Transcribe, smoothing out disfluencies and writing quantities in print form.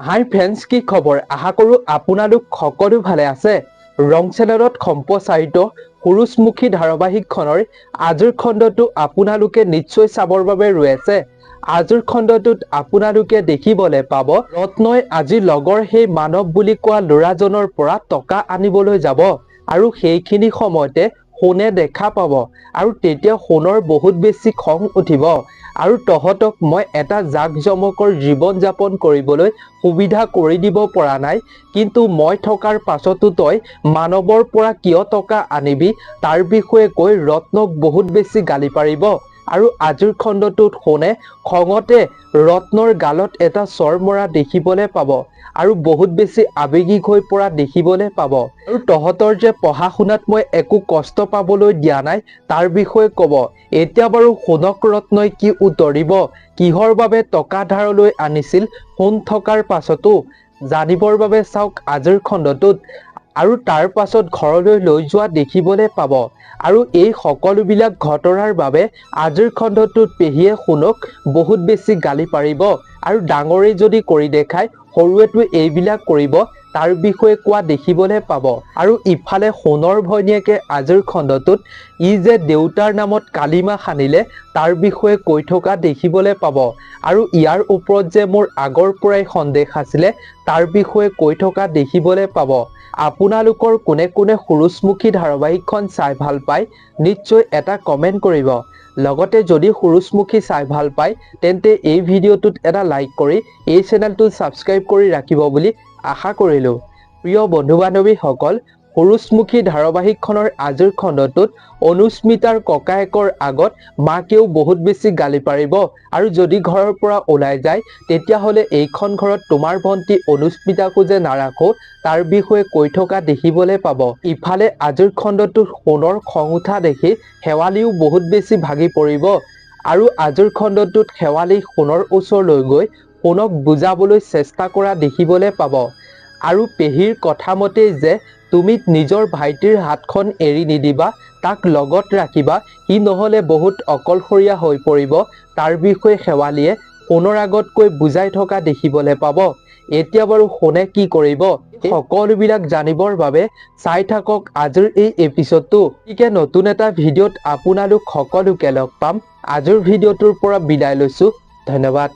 হাই friends, কি খবৰ? আশা কৰোঁ আপোনালোক সকলো ভালে আছে। ৰং চেনেলত সম্প্ৰচাৰিত সূৰুযমুখী ধাৰাবাহিকখনৰ আজিৰ খণ্ডটো আপোনালোকে নিশ্চয় চাবৰ বাবে ৰৈ আছে। আজিৰ খণ্ডটোত আপোনালোকে দেখিবলৈ পাব ৰত্নই আজি লগৰ সেই মানৱ বুলি কোৱা ল'ৰাজনৰ পৰা টকা আনিবলৈ যাব আৰু সেইখিনি সময়তে সোণে দেখা পাব আৰু তেতিয়া সোণৰ বহুত বেছি খং উঠিব আৰু তহঁতক মই এটা জাক-জমকৰ জীৱন যাপন কৰিবলৈ সুবিধা কৰি দিব পৰা নাই, কিন্তু মই থকাৰ পাছতো তই মানৱৰ পৰা কিয় টকা আনিবি তাৰ বিষয়ে কৈ ৰত্নক বহুত বেছি গালি পাৰিব আৰু আজিৰ খণ্ডটোত সোণে খঙতে ৰত্নৰ গালত এটা চৰ মৰা দেখিবলৈ পাব আৰু বহুত বেছি আৱেগিক হৈ পৰা দেখিবলৈ পাব আৰু তহঁতৰ যে পঢ়া শুনাত মই একো কষ্ট পাবলৈ দিয়া নাই তাৰ বিষয়ে ক'ব। এতিয়া বাৰু সোণক ৰত্নই কি উত্তৰ দিব, কিহৰ বাবে টকা ধাৰলৈ আনিছিল সোণ থকাৰ পাছতো জানিবৰ বাবে চাওক আজিৰ খণ্ডটোত। আৰু তাৰ পাছত ঘৰলৈ লৈ যোৱা দেখিবলৈ পাব আৰু এই সকলোবিলাক ঘটনাৰ বাবে আজিৰ খণ্ডটোত পেহীয়ে সোণক বহুত বেছি গালি পাৰিব আৰু ডাঙৰে যদি কৰি দেখায় সৰুৱেতো এইবিলাক কৰিব তাৰ বিষয়ে কোৱা দেখিবলৈ পাব। আৰু ইফালে সোণৰ ভৈনীয়েকে আজিৰ খণ্ডটোত যে দেউতাৰ নামত কালিমা সানিলে তাৰ বিষয়ে কৈ থকা দেখিবলৈ পাব আৰু ইয়াৰ ওপৰত যে মোৰ আগৰ পৰাই সন্দেহ আছিলে তাৰ বিষয়ে কৈ থকা দেখিবলৈ পাব। আপোনালোকৰ কোনে কোনে সূৰুযমুখী ধাৰাবাহিকখন চাই ভাল পায় নিশ্চয় এটা কমেণ্ট কৰিব। লগতে যদি সূৰুযমুখী চাই ভাল পায় তেন্তে এই ভিডিঅ'টোত এটা লাইক কৰি এই চেনেলটো ছাবস্ক্ৰাইব কৰি ৰাখিব বুলি আশা কৰিলোঁ। প্ৰিয় বন্ধু বান্ধৱীসকল, সূৰুযমুখী ধাৰাবাহিকখনৰ আজিৰ খণ্ডটোত অনুস্মিতাৰ ককায়েকৰ আগত মাকেও বহুত বেছি গালি পাৰিব আৰু যদি ঘৰৰ পৰা ওলাই যায় তেতিয়াহ'লে এইখন ঘৰত তোমাৰ ভণ্টি অনুস্মিতাকো যে নাৰাখো তাৰ বিষয়ে কৈ থকা দেখিবলৈ পাব। ইফালে আজিৰ খণ্ডটোত সোণৰ খং উঠা দেখি শেৱালিও বহুত বেছি ভাগি পৰিব আৰু আজিৰ খণ্ডটোত শেৱালি সোণৰ ওচৰলৈ গৈ সোণক বুজাবলৈ চেষ্টা কৰা দেখিবলৈ পাব আৰু পেহীৰ কথা মতেই যে তুমি নিজৰ ভাইটিৰ হাতখন এৰি নিদিবা, তাক লগত ৰাখিবা, সি নহ'লে বহুত অকলশৰীয়া হৈ পৰিব তাৰ বিষয়ে শেৱালিয়ে সোণৰ আগত কৈ বুজাই থকা দেখিবলৈ পাব। এতিয়া বাৰু সোণে কি কৰিব সকলোবিলাক জানিবৰ বাবে চাই থাকক আজিৰ এই এপিছডটো। গতিকে নতুন এটা ভিডিঅ'ত আপোনালোক সকলোকে লগ পাম। আজিৰ ভিডিঅ'টোৰ পৰা বিদায় লৈছোঁ। ধন্যবাদ।